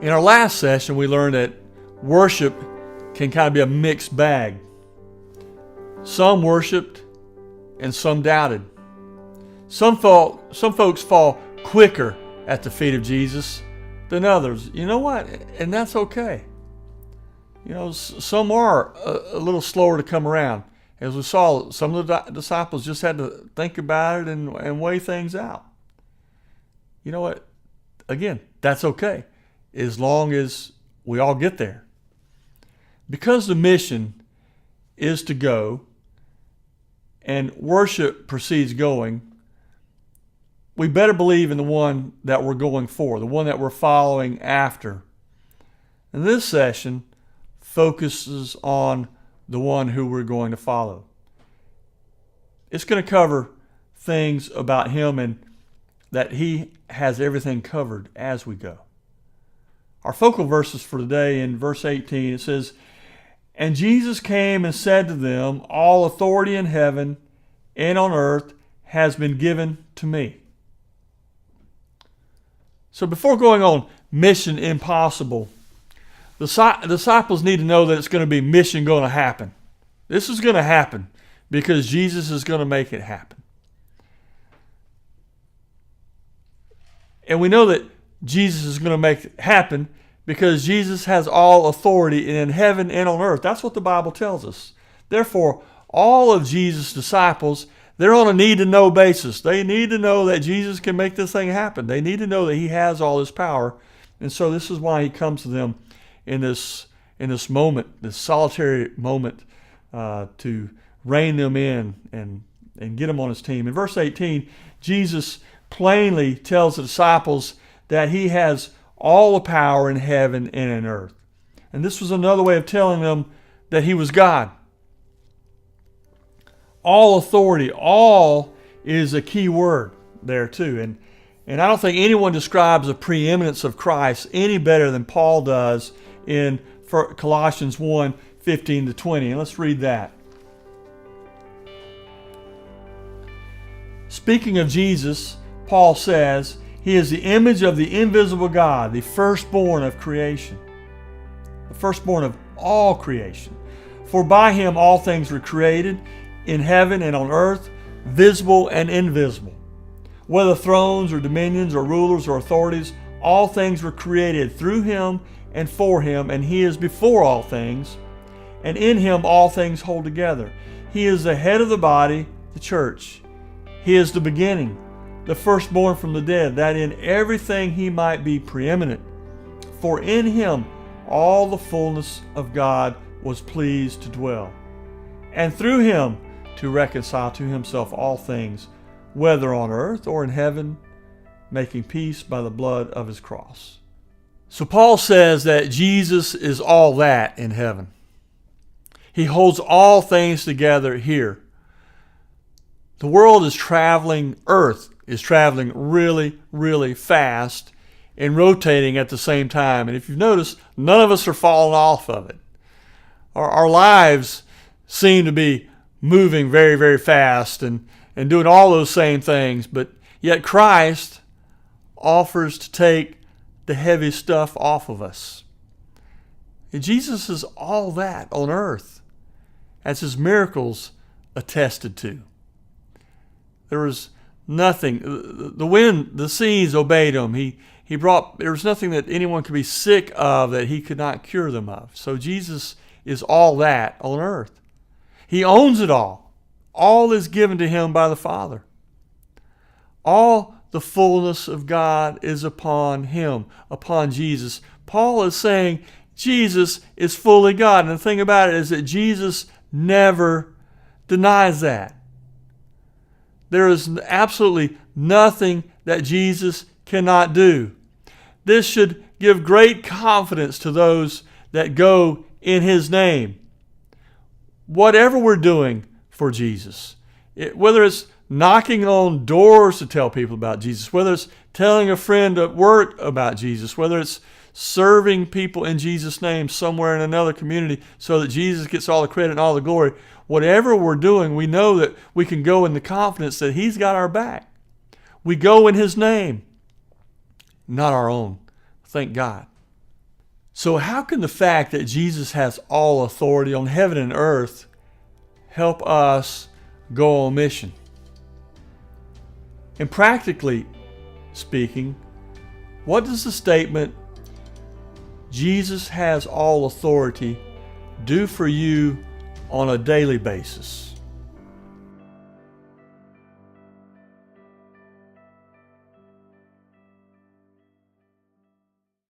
In our last session, we learned that worship can kind of be a mixed bag. Some worshiped and some doubted. Some folks fall quicker at the feet of Jesus than others. You know what? And that's okay. You know, some are a little slower to come around. As we saw, some of the disciples just had to think about it and weigh things out. You know what? Again, that's okay, as long as we all get there. Because the mission is to go and worship precedes going, we better believe in the one that we're going for, the one that we're following after. And this session focuses on the one who we're going to follow. It's going to cover things about him and that he has everything covered as we go. Our focal verses for today in verse 18, it says, "And Jesus came and said to them, all authority in heaven and on earth has been given to me." So before going on Mission Impossible, the disciples need to know that it's going to be mission going to happen. This is going to happen because Jesus is going to make it happen. And we know that Jesus is going to make it happen because Jesus has all authority in heaven and on earth. That's what the Bible tells us. Therefore, all of Jesus' disciples, they're on a need-to-know basis. They need to know that Jesus can make this thing happen. They need to know that he has all this power. And so this is why he comes to them in this moment, this solitary moment, to rein them in and get them on his team. In verse 18, Jesus plainly tells the disciples that he has all the power in heaven and in earth. And this was another way of telling them that he was God. All authority, all is a key word there too. And I don't think anyone describes the preeminence of Christ any better than Paul does in Colossians 1:15-20. And let's read that. Speaking of Jesus, Paul says, he is the image of the invisible God, the firstborn of creation. The firstborn of all creation. For by him all things were created, in heaven and on earth, visible and invisible. Whether thrones or dominions or rulers or authorities, all things were created through him and for him, and he is before all things, and in him all things hold together. He is the head of the body, the church. He is the beginning, the firstborn from the dead, that in everything he might be preeminent. For in him all the fullness of God was pleased to dwell, and through him to reconcile to himself all things, whether on earth or in heaven, making peace by the blood of his cross. So Paul says that Jesus is all that in heaven. He holds all things together here. The world is traveling, earth is traveling really, really fast and rotating at the same time. And if you've noticed, none of us are falling off of it. Our lives seem to be moving very, very fast and doing all those same things, but yet Christ offers to take the heavy stuff off of us. And Jesus is all that on earth, as his miracles attested to. There was nothing. The wind, the seas obeyed him. There was nothing that anyone could be sick of that he could not cure them of. So Jesus is all that on earth. He owns it all. All is given to him by the Father. All the fullness of God is upon him, upon Jesus. Paul is saying Jesus is fully God. And the thing about it is that Jesus never denies that. There is absolutely nothing that Jesus cannot do. This should give great confidence to those that go in his name. Whatever we're doing for Jesus, whether it's knocking on doors to tell people about Jesus, whether it's telling a friend at work about Jesus, whether it's serving people in Jesus' name somewhere in another community so that Jesus gets all the credit and all the glory, whatever we're doing, we know that we can go in the confidence that he's got our back. We go in his name, not our own. Thank God. So how can the fact that Jesus has all authority on heaven and earth help us go on mission? And practically speaking, what does the statement, Jesus has all authority, do for you on a daily basis?